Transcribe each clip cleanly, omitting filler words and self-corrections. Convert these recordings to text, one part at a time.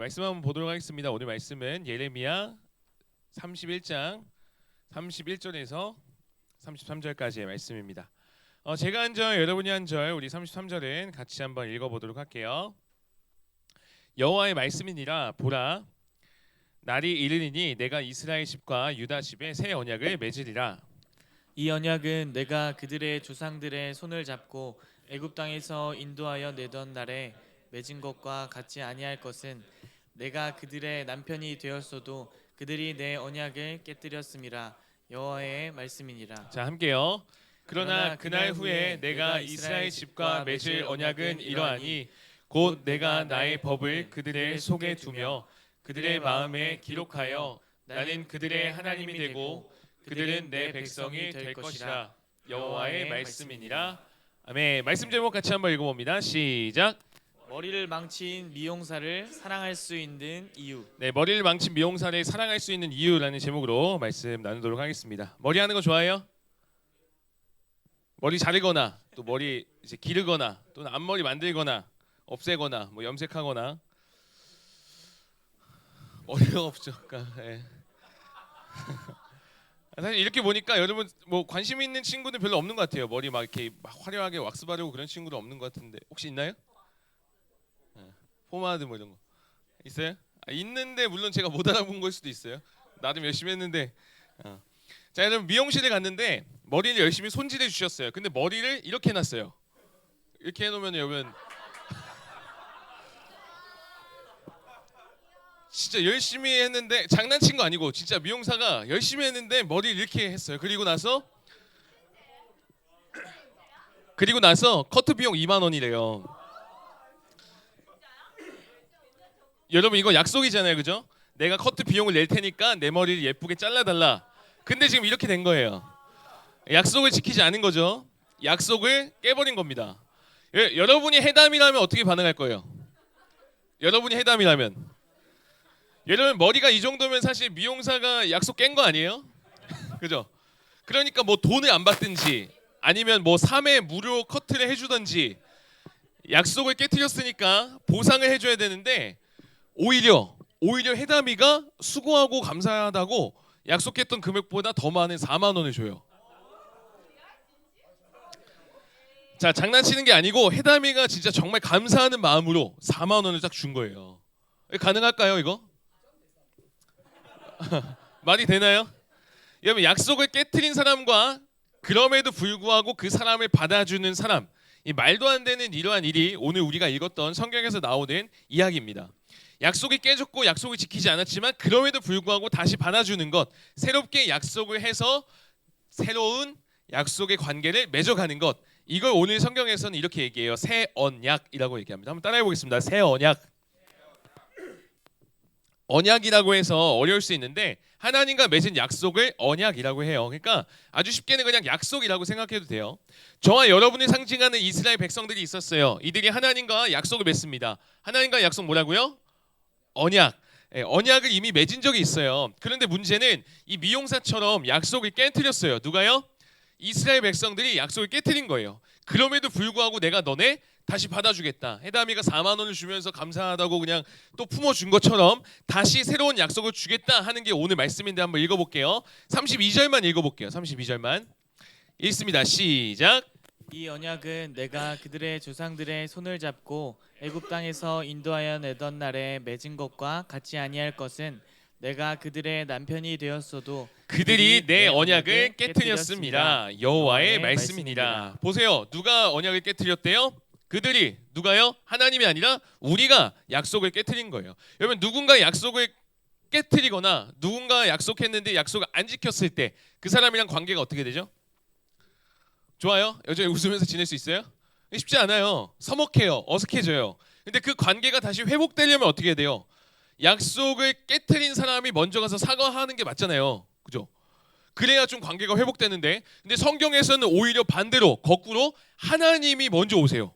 말씀 한번 보도록 하겠습니다. 오늘 말씀은 예레미야 31장 31절에서 33절까지의 말씀입니다. 제가 한 절, 여러분이 한 절, 우리 33절은 같이 한번 읽어보도록 할게요. 여호와의 말씀이니라. 보라, 날이 이르리니 내가 이스라엘 집과 유다 집에 새 언약을 맺으리라. 이 언약은 내가 그들의 조상들의 손을 잡고 애굽 땅에서 인도하여 내던 날에 맺은 것과 같이 아니할 것은 내가 그들의 남편이 되었어도 그들이 내 언약을 깨뜨렸음이라. 여호와의 말씀이니라. 자, 함께요. 그러나 그날 후에 내가 이스라엘 집과 맺을 언약은 이러하니 곧 내가 나의 법을 그들의 속에 두며 그들의 마음에 기록하여 나는 그들의 하나님이 되고 그들은 내 백성이 될 것이라. 여호와의 말씀이니라. 아멘. 말씀 제목 같이 한번 읽어봅니다. 시작. 머리를 망친 미용사를 사랑할 수 있는 이유. 네, 머리를 망친 미용사를 사랑할 수 있는 이유라는 제목으로 말씀 나누도록 하겠습니다. 머리 하는 거 좋아해요? 머리 자르거나 또 머리 이제 기르거나 또는 앞머리 만들거나 없애거나 뭐 염색하거나 머리가 없죠. 그러니까, 예. 사실 이렇게 보니까 여러분 뭐 관심 있는 친구들 별로 없는 것 같아요. 머리 막 이렇게 막 화려하게 왁스 바르고 그런 친구도 없는 것 같은데 혹시 있나요? 포마드 뭐 이런 거 있어요? 있는데 물론 제가 못 알아본 걸 수도 있어요. 나름 열심히 했는데. 자, 여러분 미용실에 갔는데 머리를 열심히 손질해 주셨어요. 근데 머리를 이렇게 해놨어요. 이렇게 해놓으면 여러분 진짜 열심히 했는데 장난친 거 아니고 진짜 미용사가 열심히 했는데 머리를 이렇게 했어요. 그리고 나서 커트 비용 2만 원이래요. 여러분 이거 약속이잖아요, 그죠? 내가 커트 비용을 낼 테니까 내 머리를 예쁘게 잘라달라. 근데 지금 이렇게 된 거예요. 약속을 지키지 않은 거죠. 약속을 깨버린 겁니다. 여러분이 해담이라면 어떻게 반응할 거예요? 여러분이 해담이라면 여러분 머리가 이 정도면 사실 미용사가 약속 깬 거 아니에요? 그죠? 그러니까 뭐 돈을 안 받든지 아니면 뭐 3회 무료 커트를 해주든지 약속을 깨트렸으니까 보상을 해줘야 되는데 오히려 해담이가 수고하고 감사하다고 약속했던 금액보다 더 많은 4만 원을 줘요. 자, 장난치는 게 아니고 해담이가 진짜 정말 감사하는 마음으로 4만 원을 딱 준 거예요. 가능할까요, 이거? 말이 되나요? 여러분 약속을 깨트린 사람과 그럼에도 불구하고 그 사람을 받아주는 사람, 이 말도 안 되는 이러한 일이 오늘 우리가 읽었던 성경에서 나오는 이야기입니다. 약속이 깨졌고 약속을 지키지 않았지만 그럼에도 불구하고 다시 받아주는 것, 새롭게 약속을 해서 새로운 약속의 관계를 맺어가는 것, 이걸 오늘 성경에서는 이렇게 얘기해요. 새 언약이라고 얘기합니다. 한번 따라해 보겠습니다. 새 언약. 언약이라고 해서 어려울 수 있는데 하나님과 맺은 약속을 언약이라고 해요. 그러니까 아주 쉽게는 그냥 약속이라고 생각해도 돼요. 저와 여러분을 상징하는 이스라엘 백성들이 있었어요. 이들이 하나님과 약속을 맺습니다. 하나님과 약속 뭐라고요? 언약. 언약을 이미 맺은 적이 있어요. 그런데 문제는 이 미용사처럼 약속을 깨트렸어요. 누가요? 이스라엘 백성들이 약속을 깨트린 거예요. 그럼에도 불구하고 내가 너네 다시 받아주겠다. 해담이가 4만 원을 주면서 감사하다고 그냥 또 품어준 것처럼 다시 새로운 약속을 주겠다 하는 게 오늘 말씀인데 한번 읽어볼게요. 32절만 읽어볼게요. 32절만 읽습니다. 시작. 이 언약은 내가 그들의 조상들의 손을 잡고 애굽 땅에서 인도하여 내던 날에 맺은 것과 같이 아니할 것은 내가 그들의 남편이 되었어도 그들이 내 언약을 깨트렸습니다. 여호와의 말씀이니라. 보세요. 누가 언약을 깨트렸대요? 그들이. 누가요? 하나님이 아니라 우리가 약속을 깨트린 거예요. 여러분 누군가 약속을 깨트리거나 누군가 약속했는데 약속을 안 지켰을 때 그 사람이랑 관계가 어떻게 되죠? 좋아요? 여전히 웃으면서 지낼 수 있어요? 쉽지 않아요. 서먹해요. 어색해져요. 근데 그 관계가 다시 회복되려면 어떻게 돼요? 약속을 깨트린 사람이 먼저 가서 사과하는 게 맞잖아요. 그죠? 그래야 좀 관계가 회복되는데 근데 성경에서는 오히려 반대로 거꾸로 하나님이 먼저 오세요.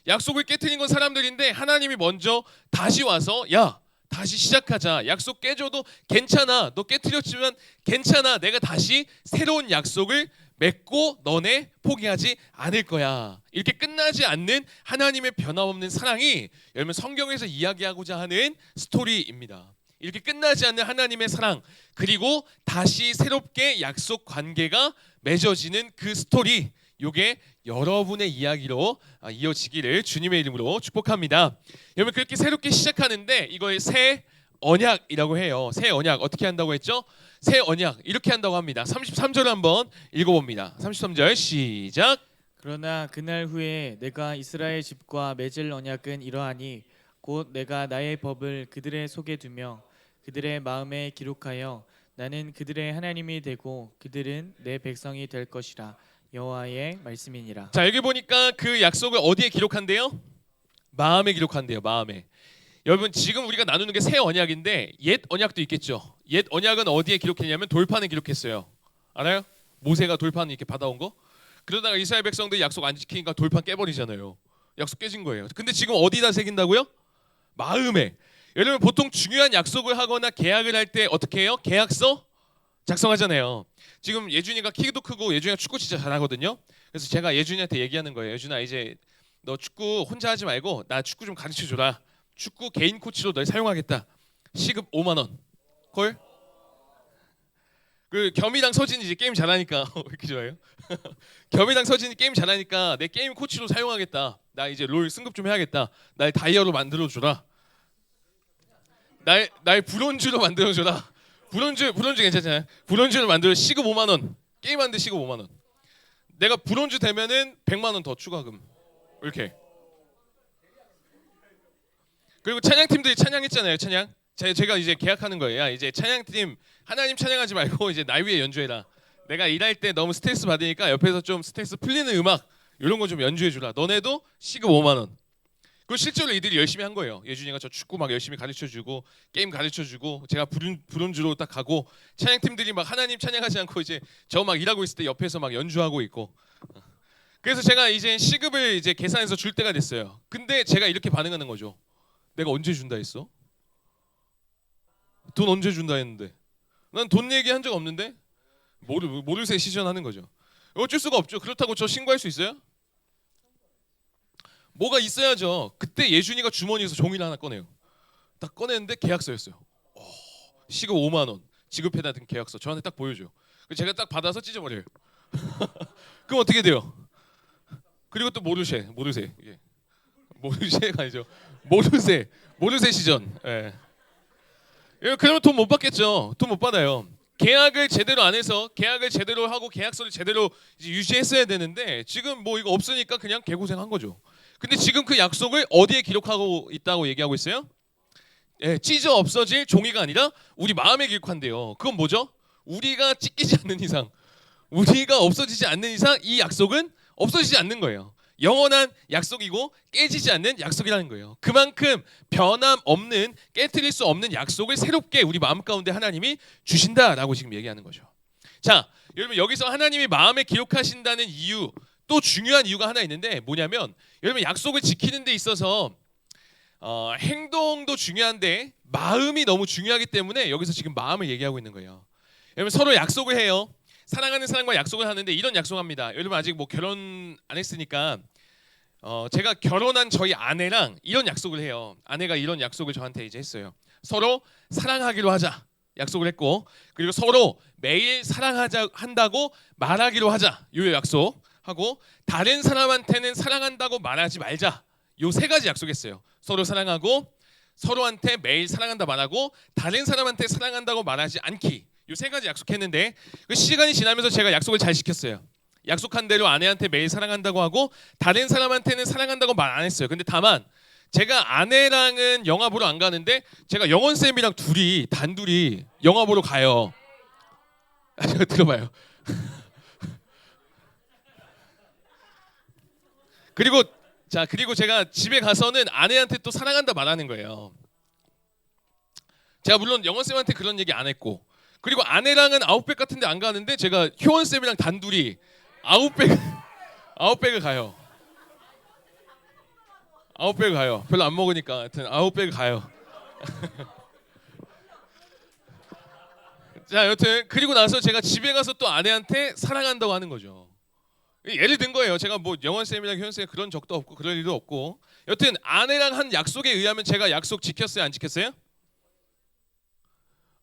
약속을 깨트린 건 사람들인데 하나님이 먼저 다시 와서 야 다시 시작하자. 약속 깨져도 괜찮아. 너 깨트렸지만 괜찮아. 내가 다시 새로운 약속을 맺고 너네 포기하지 않을 거야. 이렇게 끝나지 않는 하나님의 변함없는 사랑이 여러분 성경에서 이야기하고자 하는 스토리입니다. 이렇게 끝나지 않는 하나님의 사랑, 그리고 다시 새롭게 약속 관계가 맺어지는 그 스토리, 요게 여러분의 이야기로 이어지기를 주님의 이름으로 축복합니다. 여러분 그렇게 새롭게 시작하는데 이걸 새 언약이라고 해요. 새 언약 어떻게 한다고 했죠? 새 언약 이렇게 한다고 합니다. 33절 한번 읽어봅니다. 33절 시작. 그러나 그날 후에 내가 이스라엘 집과 맺을 언약은 이러하니 곧 내가 나의 법을 그들의 속에 두며 그들의 마음에 기록하여 나는 그들의 하나님이 되고 그들은 내 백성이 될 것이라. 여호와의 말씀이니라. 자 여기 보니까 그 약속을 어디에 기록한대요? 마음에 기록한대요. 마음에. 여러분 지금 우리가 나누는 게 새 언약인데 옛 언약도 있겠죠. 옛 언약은 어디에 기록했냐면 돌판에 기록했어요. 알아요? 모세가 돌판 이렇게 받아온 거. 그러다가 이스라엘 백성들이 약속 안 지키니까 돌판 깨버리잖아요. 약속 깨진 거예요. 근데 지금 어디다 새긴다고요? 마음에. 여러분 보통 중요한 약속을 하거나 계약을 할 때 어떻게 해요? 계약서 작성하잖아요. 지금 예준이가 키도 크고 예준이가 축구 진짜 잘하거든요. 그래서 제가 예준이한테 얘기하는 거예요. 예준아 이제 너 축구 혼자 하지 말고 나 축구 좀 가르쳐 줘라. 축구 개인 코치로 널 사용하겠다. 시급 5만 원. 콜? 그 겸이랑 서진이 이제 게임 잘하니까 왜 이렇게 좋아해요? 겸이랑 서진이 게임 잘하니까 내 게임 코치로 사용하겠다. 나 이제 롤 승급 좀 해야겠다. 날 다이아로 만들어 주라. 날 브론즈로 만들어 줘라. 브론즈 괜찮잖아요. 브론즈를 만들어 시급 5만 원. 게임 하는데 시급 5만 원. 내가 브론즈 되면은 100만 원 더 추가금. 이렇게. 그리고 찬양팀들이 찬양했잖아요. 찬양. 제가 이제 계약하는 거예요. 야, 이제 찬양팀 하나님 찬양하지 말고 이제 날 위해 연주해라. 내가 일할 때 너무 스트레스 받으니까 옆에서 좀 스트레스 풀리는 음악 이런 거 좀 연주해 주라. 너네도 시급 5만 원. 그 실제로 이들이 열심히 한 거예요. 예준이가 저 축구 막 열심히 가르쳐 주고 게임 가르쳐 주고 제가 브론즈로 딱 가고 찬양팀들이 막 하나님 찬양하지 않고 이제 저 막 일하고 있을 때 옆에서 막 연주하고 있고. 그래서 제가 이제 시급을 이제 계산해서 줄 때가 됐어요. 근데 제가 이렇게 반응하는 거죠. 내가 언제 준다 했어? 돈 언제 준다 했는데? 난 돈 얘기한 적 없는데? 모르쇠 시전하는 거죠. 어쩔 수가 없죠. 그렇다고 저 신고할 수 있어요? 뭐가 있어야죠. 그때 예준이가 주머니에서 종이를 하나 꺼내요. 딱 꺼냈는데 계약서였어요. 시급 5만 원 지급해다 든 계약서 저한테 딱 보여줘요. 제가 딱 받아서 찢어버려요. 그럼 어떻게 돼요? 그리고 또 모르쇠 이게 모르쇠가 아니죠. 모르쇠 시전. 예. 그러면 돈 못 받겠죠. 돈 못 받아요. 계약을 제대로 안 해서 계약을 제대로 하고 계약서를 제대로 이제 유지했어야 되는데 지금 뭐 이거 없으니까 그냥 개고생한 거죠. 근데 지금 그 약속을 어디에 기록하고 있다고 얘기하고 있어요? 예, 찢어 없어질 종이가 아니라 우리 마음에 기록한대요. 그건 뭐죠? 우리가 찢기지 않는 이상, 우리가 없어지지 않는 이상 이 약속은 없어지지 않는 거예요. 영원한 약속이고 깨지지 않는 약속이라는 거예요. 그만큼 변함없는 깨트릴 수 없는 약속을 새롭게 우리 마음 가운데 하나님이 주신다라고 지금 얘기하는 거죠. 자, 여러분 여기서 하나님이 마음에 기록하신다는 이유 또 중요한 이유가 하나 있는데 뭐냐면 여러분 약속을 지키는 데 있어서 행동도 중요한데 마음이 너무 중요하기 때문에 여기서 지금 마음을 얘기하고 있는 거예요. 여러분 서로 약속을 해요. 사랑하는 사람과 약속을 하는데 이런 약속합니다. 여러분 아직 뭐 결혼 안 했으니까 제가 결혼한 저희 아내랑 이런 약속을 해요. 아내가 이런 약속을 저한테 이제 했어요. 서로 사랑하기로 하자 약속을 했고 그리고 서로 매일 사랑하자 한다고 말하기로 하자 요 약속하고 다른 사람한테는 사랑한다고 말하지 말자 요 세 가지 약속했어요. 서로 사랑하고 서로한테 매일 사랑한다 말하고 다른 사람한테 사랑한다고 말하지 않기 요 세 가지 약속했는데 그 시간이 지나면서 제가 약속을 잘 지켰어요. 약속한 대로 아내한테 매일 사랑한다고 하고 다른 사람한테는 사랑한다고 말 안 했어요. 근데 다만 제가 아내랑은 영화 보러 안 가는데 제가 영원 쌤이랑 둘이 단둘이 영화 보러 가요. 들어봐요. 그리고 제가 집에 가서는 아내한테 또 사랑한다 말하는 거예요. 제가 물론 영원 쌤한테 그런 얘기 안 했고 그리고 아내랑은 아웃백 같은데 안 가는데 제가 효원 쌤이랑 단둘이 아웃백을 가요. 아웃백을 가요. 별로 안 먹으니까 하여튼 아웃백을 가요. 자, 여튼 그리고 나서 제가 집에 가서 또 아내한테 사랑한다고 하는 거죠. 예를 든 거예요. 제가 뭐 영원 쌤이랑 효연 쌤 그런 적도 없고 그럴 일도 없고. 여튼 아내랑 한 약속에 의하면 제가 약속 지켰어요, 안 지켰어요?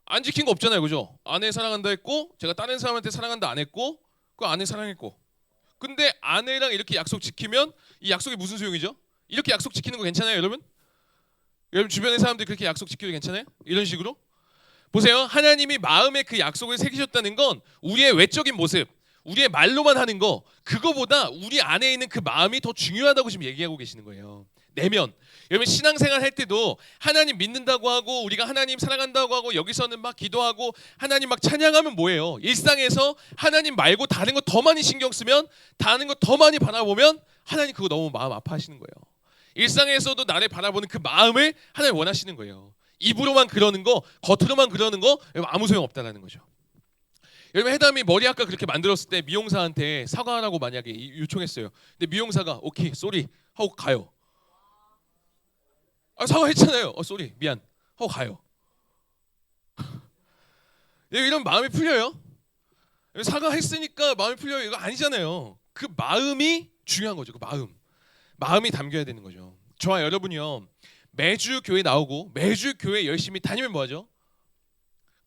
안 지킨 거 없잖아요, 그죠? 아내 사랑한다 했고, 제가 다른 사람한테 사랑한다 안 했고, 그 아내 사랑했고. 근데 아내랑 이렇게 약속 지키면 이 약속이 무슨 소용이죠? 이렇게 약속 지키는 거 괜찮아요, 여러분? 여러분 주변의 사람들이 그렇게 약속 지켜도 괜찮아요? 이런 식으로? 보세요. 하나님이 마음에 그 약속을 새기셨다는 건 우리의 외적인 모습, 우리의 말로만 하는 거, 그거보다 우리 안에 있는 그 마음이 더 중요하다고 지금 얘기하고 계시는 거예요. 내면. 여러분 신앙생활 할 때도 하나님 믿는다고 하고 우리가 하나님 사랑한다고 하고 여기서는 막 기도하고 하나님 막 찬양하면 뭐예요? 일상에서 하나님 말고 다른 거 더 많이 신경 쓰면, 다른 거 더 많이 바라보면 하나님 그거 너무 마음 아파하시는 거예요. 일상에서도 나를 바라보는 그 마음을 하나님 원하시는 거예요. 입으로만 그러는 거, 겉으로만 그러는 거 아무 소용 없다라는 거죠. 여러분 해담이 머리 아까 그렇게 만들었을 때 미용사한테 사과하라고 만약에 요청했어요. 근데 미용사가 오케이 쏘리 하고 가요. 아 사과했잖아요. 쏘리 미안 하고 가요. 이런 마음이 풀려요? 사과했으니까 마음이 풀려요? 이거 아니잖아요. 그 마음이 중요한 거죠. 그 마음이 담겨야 되는 거죠. 저와 여러분이요 매주 교회 나오고 매주 교회 열심히 다니면 뭐하죠?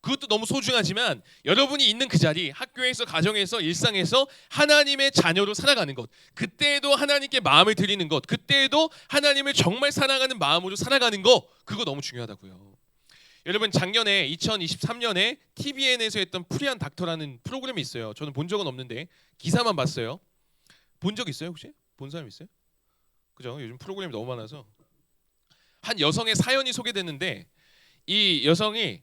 그것도 너무 소중하지만 여러분이 있는 그 자리, 학교에서, 가정에서, 일상에서 하나님의 자녀로 살아가는 것, 그때에도 하나님께 마음을 드리는 것, 그때에도 하나님을 정말 사랑하는 마음으로 살아가는 거, 그거 너무 중요하다고요. 여러분 작년에 2023년에 TVN에서 했던 프리한 닥터라는 프로그램이 있어요. 저는 본 적은 없는데 기사만 봤어요. 본 적 있어요 혹시? 본 사람 있어요? 그죠? 요즘 프로그램이 너무 많아서 한 여성의 사연이 소개됐는데 이 여성이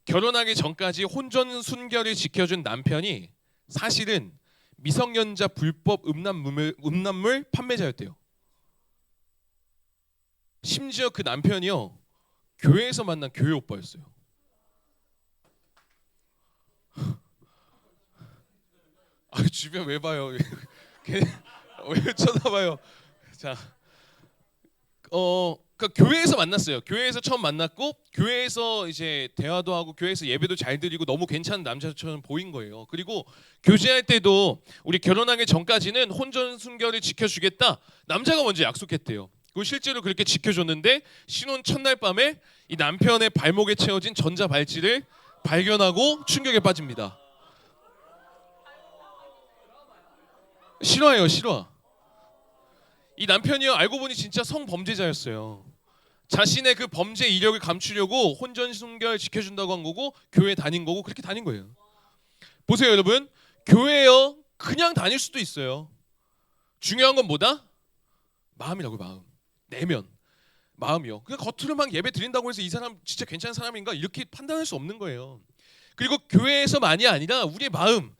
결혼하기 전까지 혼전 순결을 지켜준 남편이 사실은 미성년자 불법 음란물 판매자였대요. 심지어 그 남편이요 교회에서 만난 교회 오빠였어요. 아 주변 왜 봐요? 왜 쳐다봐요? 자, 그러니까 교회에서 만났어요. 교회에서 처음 만났고 교회에서 이제 대화도 하고 교회에서 예배도 잘 드리고 너무 괜찮은 남자처럼 보인 거예요. 그리고 교제할 때도 우리 결혼하기 전까지는 혼전 순결을 지켜주겠다. 남자가 먼저 약속했대요. 그리고 실제로 그렇게 지켜줬는데 신혼 첫날 밤에 이 남편의 발목에 채워진 전자 발찌를 발견하고 충격에 빠집니다. 실화예요, 실화. 이 남편이요 알고 보니 진짜 성범죄자였어요. 자신의 그 범죄 이력을 감추려고 혼전 순결 지켜준다고 한 거고 교회 다닌 거고 그렇게 다닌 거예요. 보세요 여러분, 교회요 그냥 다닐 수도 있어요. 중요한 건 뭐다? 마음이라고요. 마음, 내면, 마음이요. 그냥 겉으로 막 예배 드린다고 해서 이 사람 진짜 괜찮은 사람인가 이렇게 판단할 수 없는 거예요. 그리고 교회에서만이 아니라 우리의 마음,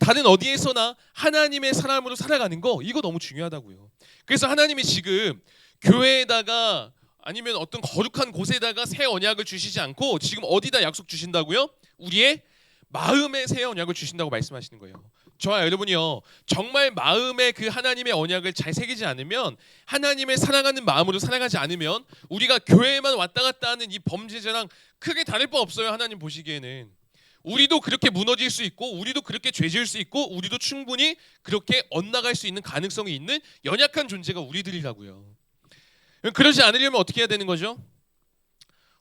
다른 어디에서나 하나님의 사람으로 살아가는 거 이거 너무 중요하다고요. 그래서 하나님이 지금 교회에다가 아니면 어떤 거룩한 곳에다가 새 언약을 주시지 않고 지금 어디다 약속 주신다고요? 우리의 마음에 새 언약을 주신다고 말씀하시는 거예요. 저와 여러분이요 정말 마음에 그 하나님의 언약을 잘 새기지 않으면, 하나님의 사랑하는 마음으로 살아가지 않으면 우리가 교회에만 왔다 갔다 하는 이 범죄자랑 크게 다를 바 없어요. 하나님 보시기에는 우리도 그렇게 무너질 수 있고 우리도 그렇게 죄지을 수 있고 우리도 충분히 그렇게 엇나갈 수 있는 가능성이 있는 연약한 존재가 우리들이라고요. 그러지 않으려면 어떻게 해야 되는 거죠?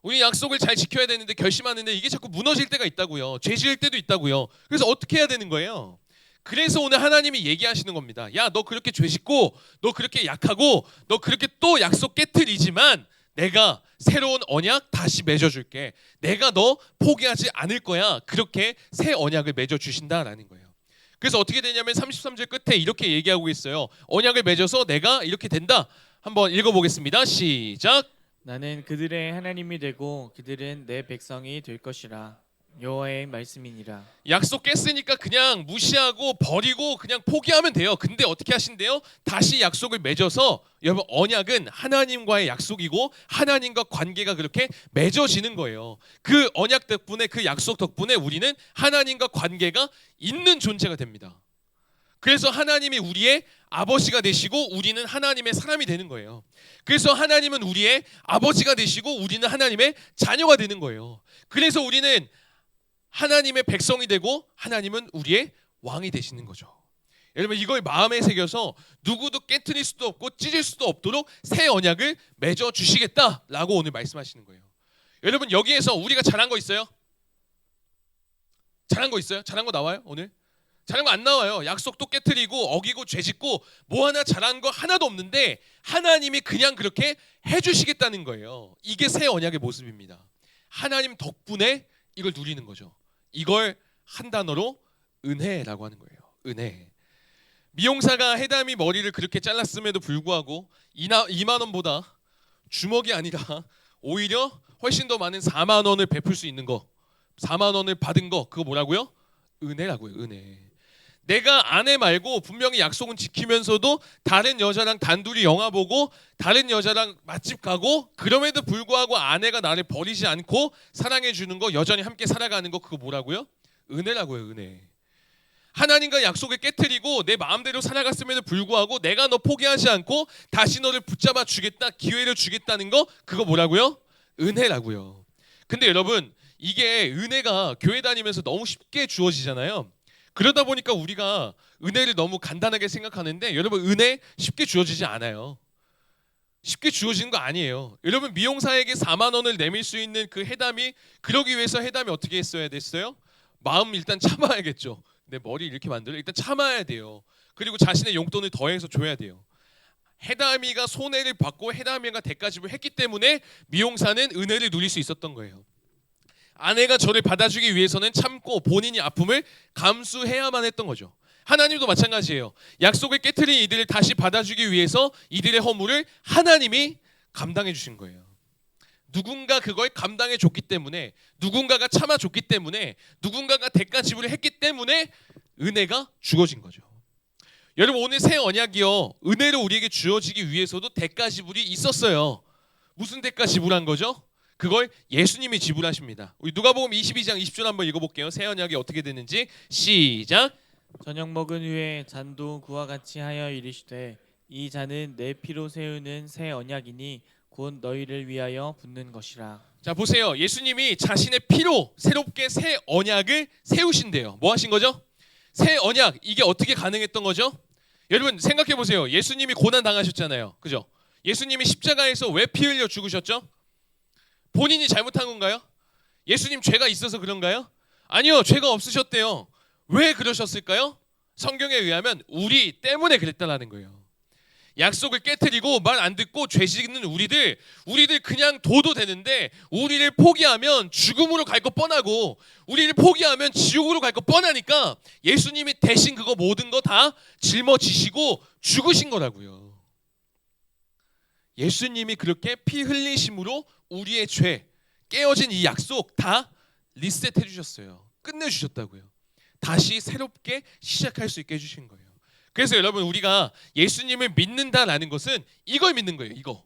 우리 약속을 잘 지켜야 되는데 결심하는데 이게 자꾸 무너질 때가 있다고요. 죄지을 때도 있다고요. 그래서 어떻게 해야 되는 거예요? 그래서 오늘 하나님이 얘기하시는 겁니다. 야, 너 그렇게 죄짓고 너 그렇게 약하고 너 그렇게 또 약속 깨트리지만 내가 새로운 언약 다시 맺어줄게. 내가 너 포기하지 않을 거야. 그렇게 새 언약을 맺어주신다라는 거예요. 그래서 어떻게 되냐면 33절 끝에 이렇게 얘기하고 있어요. 언약을 맺어서 내가 이렇게 된다. 한번 읽어보겠습니다. 시작. 나는 그들의 하나님이 되고 그들은 내 백성이 될 것이라. 여호와의 말씀이니라. 약속 깼으니까 그냥 무시하고 버리고 그냥 포기하면 돼요. 근데 어떻게 하신대요? 다시 약속을 맺어서, 여러분 언약은 하나님과의 약속이고 하나님과 관계가 그렇게 맺어지는 거예요. 그 언약 덕분에, 그 약속 덕분에 우리는 하나님과 관계가 있는 존재가 됩니다. 그래서 하나님이 우리의 아버지가 되시고 우리는 하나님의 사람이 되는 거예요. 그래서 하나님은 우리의 아버지가 되시고 우리는 하나님의 자녀가 되는 거예요. 그래서 우리는 하나님의 백성이 되고 하나님은 우리의 왕이 되시는 거죠. 여러분 이걸 마음에 새겨서 누구도 깨트릴 수도 없고 찢을 수도 없도록 새 언약을 맺어 주시겠다라고 오늘 말씀하시는 거예요. 여러분 여기에서 우리가 잘한 거 있어요? 잘한 거 있어요? 잘한 거 나와요 오늘? 잘한 거 안 나와요. 약속도 깨트리고 어기고 죄짓고 뭐 하나 잘한 거 하나도 없는데 하나님이 그냥 그렇게 해주시겠다는 거예요. 이게 새 언약의 모습입니다. 하나님 덕분에 이걸 누리는 거죠. 이걸 한 단어로 은혜라고 하는 거예요. 은혜. 미용사가 해담이 머리를 그렇게 잘랐음에도 불구하고 2만 원보다 주먹이 아니라 오히려 훨씬 더 많은 4만 원을 베풀 수 있는 거, 4만 원을 받은 거, 그거 뭐라고요? 은혜라고요. 은혜. 내가 아내 말고 분명히 약속은 지키면서도 다른 여자랑 단둘이 영화 보고 다른 여자랑 맛집 가고 그럼에도 불구하고 아내가 나를 버리지 않고 사랑해 주는 거, 여전히 함께 살아가는 거, 그거 뭐라고요? 은혜라고요. 은혜. 하나님과 약속을 깨트리고 내 마음대로 살아갔음에도 불구하고 내가 너 포기하지 않고 다시 너를 붙잡아 주겠다, 기회를 주겠다는 거, 그거 뭐라고요? 은혜라고요. 근데 여러분 이게 은혜가 교회 다니면서 너무 쉽게 주어지잖아요. 그러다 보니까 우리가 은혜를 너무 간단하게 생각하는데 여러분 은혜 쉽게 주어지지 않아요. 쉽게 주어지는 거 아니에요. 여러분 미용사에게 4만 원을 내밀 수 있는 그 해담이, 그러기 위해서 해담이 어떻게 했어야 됐어요? 마음 일단 참아야겠죠. 내 머리 이렇게 만들어 일단 참아야 돼요. 그리고 자신의 용돈을 더해서 줘야 돼요. 해담이가 손해를 받고 해담이가 대가집을 했기 때문에 미용사는 은혜를 누릴 수 있었던 거예요. 아내가 저를 받아주기 위해서는 참고 본인이 아픔을 감수해야만 했던 거죠. 하나님도 마찬가지예요. 약속을 깨트린 이들을 다시 받아주기 위해서 이들의 허물을 하나님이 감당해 주신 거예요. 누군가 그걸 감당해 줬기 때문에, 누군가가 참아줬기 때문에, 누군가가 대가 지불을 했기 때문에 은혜가 주어진 거죠. 여러분 오늘 새 언약이요, 은혜로 우리에게 주어지기 위해서도 대가 지불이 있었어요. 무슨 대가 지불한 거죠? 그걸 예수님이 지불하십니다. 우리 누가복음 22장 20절 한번 읽어볼게요. 새 언약이 어떻게 되는지. 시작. 저녁 먹은 후에 잔도 그와 같이 하여 이르시되 이 잔은 내 피로 세우는 새 언약이니 곧 너희를 위하여 붓는 것이라. 자 보세요. 예수님이 자신의 피로 새롭게 새 언약을 세우신대요. 뭐 하신 거죠? 새 언약. 이게 어떻게 가능했던 거죠? 여러분 생각해 보세요. 예수님이 고난 당하셨잖아요. 그죠? 예수님이 십자가에서 왜 피 흘려 죽으셨죠? 본인이 잘못한 건가요? 예수님 죄가 있어서 그런가요? 아니요, 죄가 없으셨대요. 왜 그러셨을까요? 성경에 의하면 우리 때문에 그랬다라는 거예요. 약속을 깨트리고 말 안 듣고 죄 짓는 우리들 그냥 둬도 되는데 우리를 포기하면 죽음으로 갈 거 뻔하고 우리를 포기하면 지옥으로 갈 거 뻔하니까 예수님이 대신 그거 모든 거 다 짊어지시고 죽으신 거라고요. 예수님이 그렇게 피 흘리심으로 우리의 죄, 깨어진 이 약속 다 리셋해 주셨어요. 끝내 주셨다고요. 다시 새롭게 시작할 수 있게 해주신 거예요. 그래서 여러분 우리가 예수님을 믿는다라는 것은 이걸 믿는 거예요. 이거.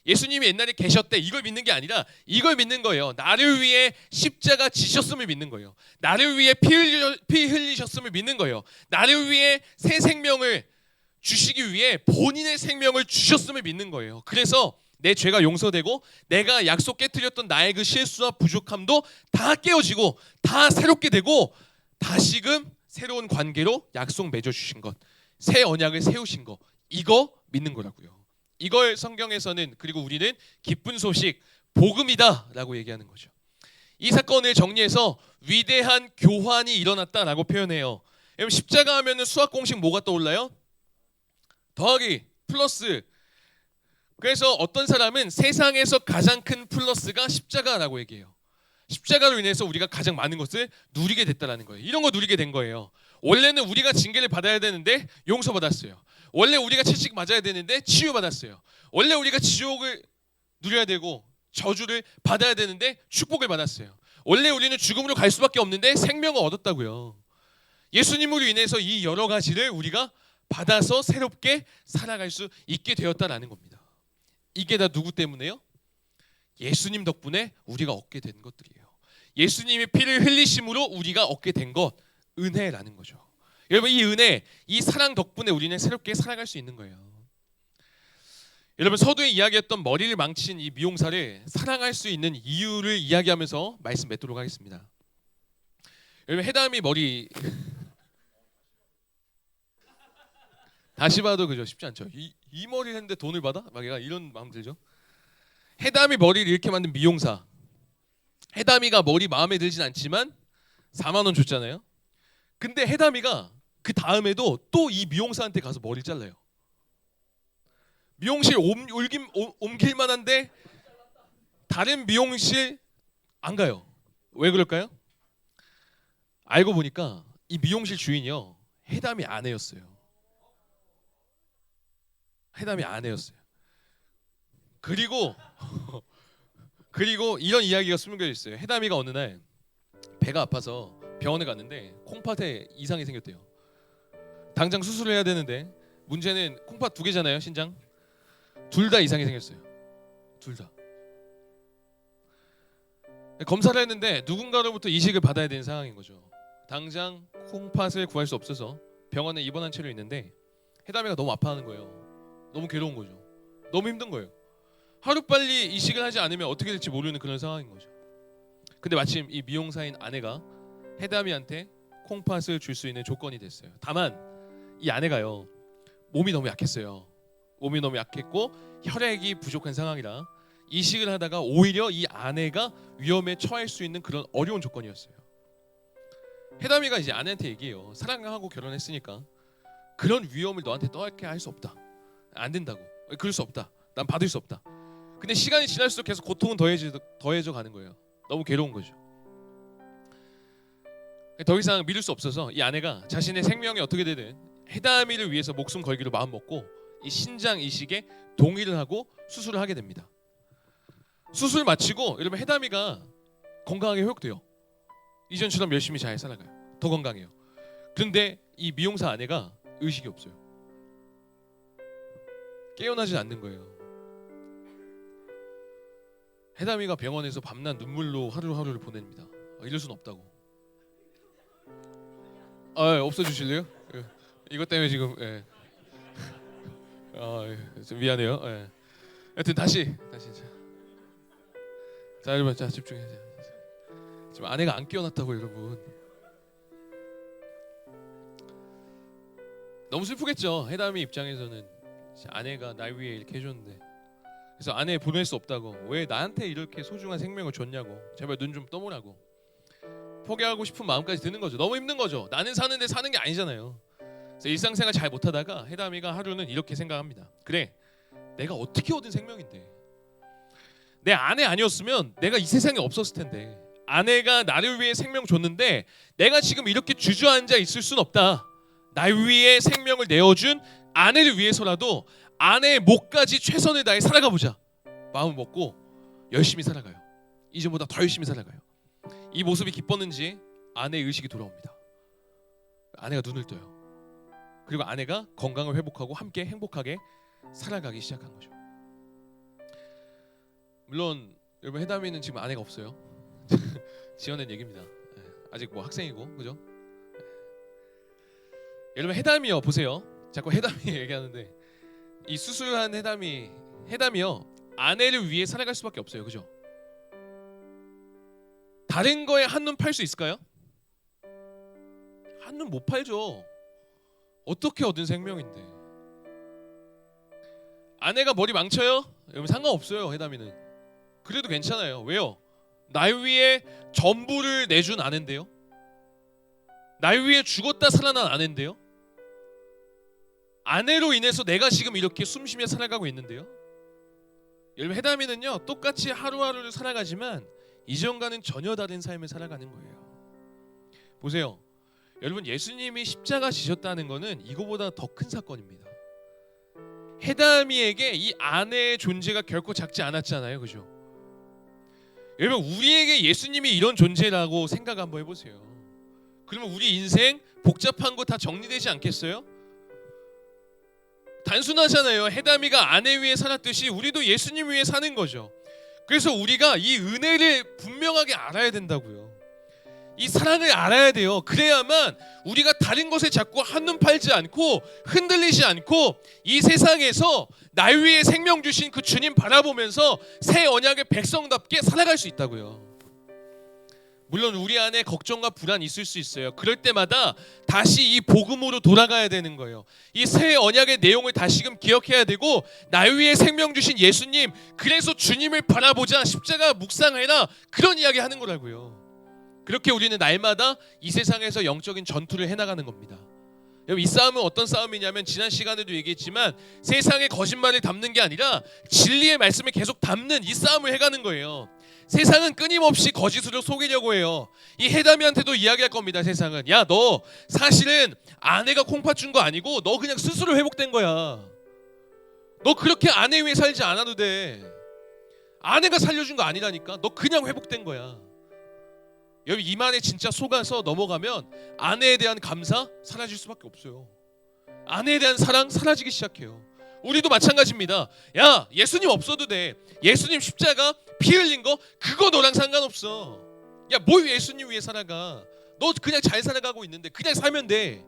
예수님이 옛날에 계셨대 이걸 믿는 게 아니라 이걸 믿는 거예요. 나를 위해 십자가 지셨음을 믿는 거예요. 나를 위해 피 흘리셨음을 믿는 거예요. 나를 위해 새 생명을 주시기 위해 본인의 생명을 주셨음을 믿는 거예요. 그래서 내 죄가 용서되고 내가 약속 깨트렸던 나의 그 실수와 부족함도 다 깨어지고 다 새롭게 되고 다시금 새로운 관계로 약속 맺어주신 것, 새 언약을 세우신 것, 이거 믿는 거라고요. 이걸 성경에서는, 그리고 우리는 기쁜 소식, 복음이다 라고 얘기하는 거죠. 이 사건을 정리해서 위대한 교환이 일어났다라고 표현해요. 여러분 십자가 하면은 수학 공식 뭐가 떠올라요? 더하기, 플러스. 그래서 어떤 사람은 세상에서 가장 큰 플러스가 십자가라고 얘기해요. 십자가로 인해서 우리가 가장 많은 것을 누리게 됐다라는 거예요. 이런 거 누리게 된 거예요. 원래는 우리가 징계를 받아야 되는데 용서받았어요. 원래 우리가 채찍 맞아야 되는데 치유받았어요. 원래 우리가 지옥을 누려야 되고 저주를 받아야 되는데 축복을 받았어요. 원래 우리는 죽음으로 갈 수밖에 없는데 생명을 얻었다고요. 예수님으로 인해서 이 여러 가지를 우리가 받아서 새롭게 살아갈 수 있게 되었다라는 겁니다. 이게 다 누구 때문에요? 예수님 덕분에 우리가 얻게 된 것들이에요. 예수님이 피를 흘리심으로 우리가 얻게 된 것, 은혜라는 거죠. 여러분 이 은혜, 이 사랑 덕분에 우리는 새롭게 살아갈 수 있는 거예요. 여러분 서두에 이야기했던 머리를 망친 이 미용사를 사랑할 수 있는 이유를 이야기하면서 말씀 맺도록 하겠습니다. 여러분 해담이 머리 다시 봐도 그죠 쉽지 않죠. 이 머리를 했는데 돈을 받아? 막 얘가 이런 마음 들죠. 해담이 머리를 이렇게 만든 미용사. 해담이가 머리 마음에 들진 않지만 4만 원 줬잖아요. 근데 해담이가 그 다음에도 또 이 미용사한테 가서 머리를 잘라요. 미용실 옮길 만한데 다른 미용실 안 가요. 왜 그럴까요? 알고 보니까 이 미용실 주인이요 해담이 아내였어요. 해담이 아내였어요. 그리고 이런 이야기가 숨겨져 있어요. 해담이가 어느 날 배가 아파서 병원에 갔는데 콩팥에 이상이 생겼대요. 당장 수술을 해야 되는데 문제는 콩팥 2개잖아요, 신장. 둘 다 이상이 생겼어요. 둘 다. 검사를 했는데 누군가로부터 이식을 받아야 되는 상황인 거죠. 당장 콩팥을 구할 수 없어서 병원에 입원한 채로 있는데 해담이가 너무 아파하는 거예요. 너무 괴로운 거죠. 너무 힘든 거예요. 하루빨리 이식을 하지 않으면 어떻게 될지 모르는 그런 상황인 거죠. 근데 마침 이 미용사인 아내가 해담이한테 콩팥을 줄 수 있는 조건이 됐어요. 다만 이 아내가요 몸이 너무 약했어요. 몸이 너무 약했고 혈액이 부족한 상황이라 이식을 하다가 오히려 이 아내가 위험에 처할 수 있는 그런 어려운 조건이었어요. 해담이가 이제 아내한테 얘기해요. 사랑하고 결혼했으니까 그런 위험을 너한테 떠안게 할 수 없다. 안 된다고. 그럴 수 없다. 난 받을 수 없다. 근데 시간이 지날수록 계속 고통은 더해져 가는 거예요. 너무 괴로운 거죠. 더 이상 믿을 수 없어서 이 아내가 자신의 생명이 어떻게 되든 해담이를 위해서 목숨 걸기로 마음 먹고 이 신장 이식에 동의를 하고 수술을 하게 됩니다. 수술 마치고 여러분 해담이가 건강하게 회복돼요. 이전처럼 열심히 잘 살아가요. 더 건강해요. 그런데 이 미용사 아내가 의식이 없어요. 깨어나지 않는 거예요. 해담이가 병원에서 밤낮 눈물로 하루하루를 보냅니다. 이럴 순 없다고. 없어주실래요? 예. 이것 때문에 지금 좀 미안해요. 하여튼 다시 자 여러분 자 집중해야 돼요. 지금 아내가 안 깨어났다고 여러분. 너무 슬프겠죠. 해담이 입장에서는 아내가 날 위해 이렇게 해줬는데 그래서 아내 보낼 수 없다고 왜 나한테 이렇게 소중한 생명을 줬냐고 제발 눈 좀 떠보라고 포기하고 싶은 마음까지 드는 거죠. 너무 힘든 거죠. 나는 사는데 사는 게 아니잖아요. 그래서 일상생활 잘 못하다가 해담이가 하루는 이렇게 생각합니다. 그래 내가 어떻게 얻은 생명인데 내 아내 아니었으면 내가 이 세상에 없었을 텐데 아내가 나를 위해 생명 줬는데 내가 지금 이렇게 주저앉아 있을 순 없다. 날 위해 생명을 내어준 아내를 위해서라도 아내의 목까지 최선을 다해 살아가 보자. 마음을 먹고 열심히 살아가요. 이전보다 더 열심히 살아가요. 이 모습이 기뻤는지 아내의 의식이 돌아옵니다. 아내가 눈을 떠요. 그리고 아내가 건강을 회복하고 함께 행복하게 살아가기 시작한 거죠. 물론 여러분 해담이는 지금 아내가 없어요. 지어낸 얘기입니다. 아직 뭐 학생이고 그죠? 여러분 해담이요 보세요. 자꾸 해담이 얘기하는데 이 수술한 해담이요 아내를 위해 살아갈 수밖에 없어요. 그죠? 다른 거에 한눈 팔 수 있을까요? 한눈 못 팔죠. 어떻게 얻은 생명인데. 아내가 머리 망쳐요? 여러분 상관없어요. 해담이는. 그래도 괜찮아요. 왜요? 날 위해 전부를 내준 아내인데요. 날 위해 죽었다 살아난 아내인데요. 아내로 인해서 내가 지금 이렇게 숨쉬며 살아가고 있는데요. 여러분 해담이는요 똑같이 하루하루를 살아가지만 이전과는 전혀 다른 삶을 살아가는 거예요. 보세요. 여러분 예수님이 십자가 지셨다는 거는 이거보다 더 큰 사건입니다. 해담이에게 이 아내의 존재가 결코 작지 않았잖아요. 그죠? 여러분 우리에게 예수님이 이런 존재라고 생각 한번 해보세요. 그러면 우리 인생 복잡한 거 다 정리되지 않겠어요? 단순하잖아요. 해담이가 아내 위에 살았듯이 우리도 예수님 위에 사는 거죠. 그래서 우리가 이 은혜를 분명하게 알아야 된다고요. 이 사랑을 알아야 돼요. 그래야만 우리가 다른 것에 자꾸 한눈 팔지 않고 흔들리지 않고 이 세상에서 날 위해 생명 주신 그 주님 바라보면서 새 언약의 백성답게 살아갈 수 있다고요. 물론 우리 안에 걱정과 불안이 있을 수 있어요. 그럴 때마다 다시 이 복음으로 돌아가야 되는 거예요. 이 새 언약의 내용을 다시금 기억해야 되고, 날 위해 생명 주신 예수님, 그래서 주님을 바라보자, 십자가 묵상해라, 그런 이야기 하는 거라고요. 그렇게 우리는 날마다 이 세상에서 영적인 전투를 해나가는 겁니다. 여러분, 이 싸움은 어떤 싸움이냐면, 지난 시간에도 얘기했지만 세상의 거짓말을 담는 게 아니라 진리의 말씀을 계속 담는 이 싸움을 해가는 거예요. 세상은 끊임없이 거짓으로 속이려고 해요. 이 해담이한테도 이야기할 겁니다. 세상은, 야, 너 사실은 아내가 콩팥 준 거 아니고 너 그냥 스스로 회복된 거야. 너 그렇게 아내 위해 살지 않아도 돼. 아내가 살려준 거 아니라니까. 너 그냥 회복된 거야. 여러분, 이 말에 진짜 속아서 넘어가면 아내에 대한 감사 사라질 수밖에 없어요. 아내에 대한 사랑 사라지기 시작해요. 우리도 마찬가지입니다. 야, 예수님 없어도 돼. 예수님 십자가 피 흘린 거 그거 너랑 상관없어. 야, 뭘 예수님 위해 살아가. 너 그냥 잘 살아가고 있는데 그냥 살면 돼.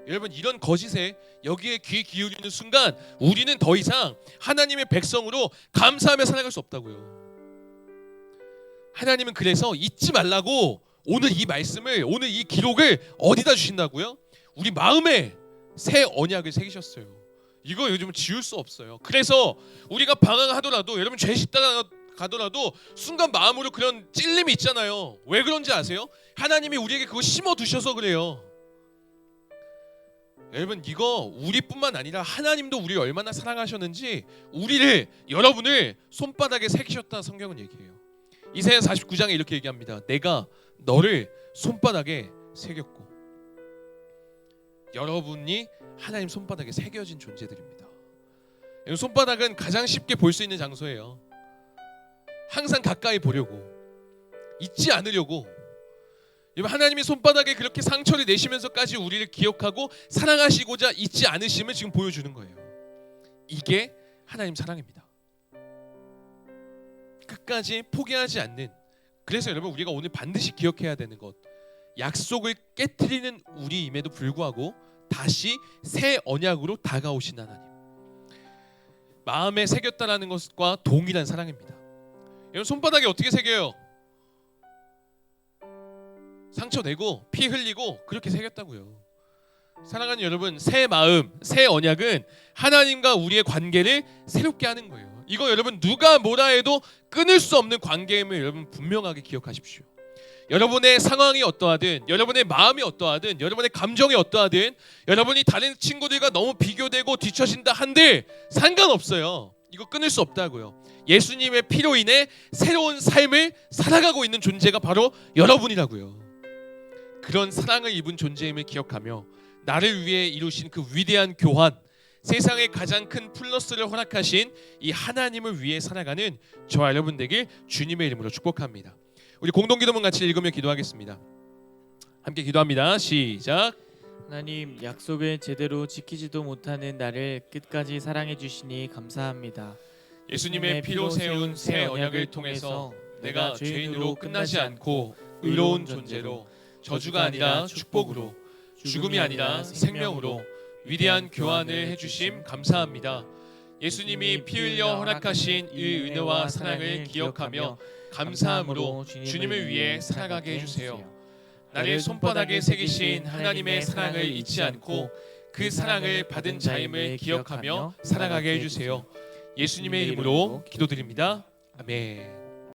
여러분, 이런 거짓에 여기에 귀 기울이는 순간 우리는 더 이상 하나님의 백성으로 감사하며 살아갈 수 없다고요. 하나님은 그래서 잊지 말라고 오늘 이 말씀을, 오늘 이 기록을 어디다 주신다고요? 우리 마음에 새 언약을 새기셨어요. 이거 요즘 지울 수 없어요. 그래서 우리가 방황하더라도, 여러분 죄 짓다가 가더라도 순간 마음으로 그런 찔림이 있잖아요. 왜 그런지 아세요? 하나님이 우리에게 그거 심어 두셔서 그래요. 여러분, 이거 우리뿐만 아니라 하나님도 우리를 얼마나 사랑하셨는지 우리를, 여러분을 손바닥에 새기셨다 성경은 얘기해요. 이사야 49장에 이렇게 얘기합니다. 내가 너를 손바닥에 새겼고. 여러분이 하나님 손바닥에 새겨진 존재들입니다. 손바닥은 가장 쉽게 볼 수 있는 장소예요. 항상 가까이 보려고, 잊지 않으려고. 하나님이 손바닥에 그렇게 상처를 내시면서까지 우리를 기억하고 사랑하시고자 잊지 않으심을 지금 보여주는 거예요. 이게 하나님 사랑입니다. 끝까지 포기하지 않는. 그래서 여러분, 우리가 오늘 반드시 기억해야 되는 것, 약속을 깨트리는 우리임에도 불구하고 다시 새 언약으로 다가오신 하나님, 마음에 새겼다라는 것과 동일한 사랑입니다. 여러분, 손바닥에 어떻게 새겨요? 상처 내고 피 흘리고 그렇게 새겼다고요. 사랑하는 여러분, 새 마음, 새 언약은 하나님과 우리의 관계를 새롭게 하는 거예요. 이거 여러분, 누가 뭐라 해도 끊을 수 없는 관계임을 여러분 분명하게 기억하십시오. 여러분의 상황이 어떠하든, 여러분의 마음이 어떠하든, 여러분의 감정이 어떠하든, 여러분이 다른 친구들과 너무 비교되고 뒤처진다 한들 상관없어요. 이거 끊을 수 없다고요. 예수님의 피로 인해 새로운 삶을 살아가고 있는 존재가 바로 여러분이라고요. 그런 사랑을 입은 존재임을 기억하며 나를 위해 이루신 그 위대한 교환, 세상의 가장 큰 플러스를 허락하신 이 하나님을 위해 살아가는 저와 여러분 되길 주님의 이름으로 축복합니다. 우리 공동기도문 같이 읽으며 기도하겠습니다. 함께 기도합니다. 시작. 하나님, 약속을 제대로 지키지도 못하는 나를 끝까지 사랑해 주시니 감사합니다. 예수님의 피로 세운 새 언약을 통해서 내가 죄인으로 끝나지 않고 의로운 존재로, 저주가 아니라 축복으로, 죽음이 아니라 생명으로 위대한 교환을 해주심 감사합니다. 예수님이 피 흘려 허락하신 이 은혜와 사랑을 기억하며 감사함으로 주님을 위해 살아가게 해주세요. 나를 손바닥에 새기신 하나님의 사랑을 잊지 않고 그 사랑을 받은 자임을 기억하며 살아가게 해주세요. 예수님의 이름으로 기도드립니다. 아멘.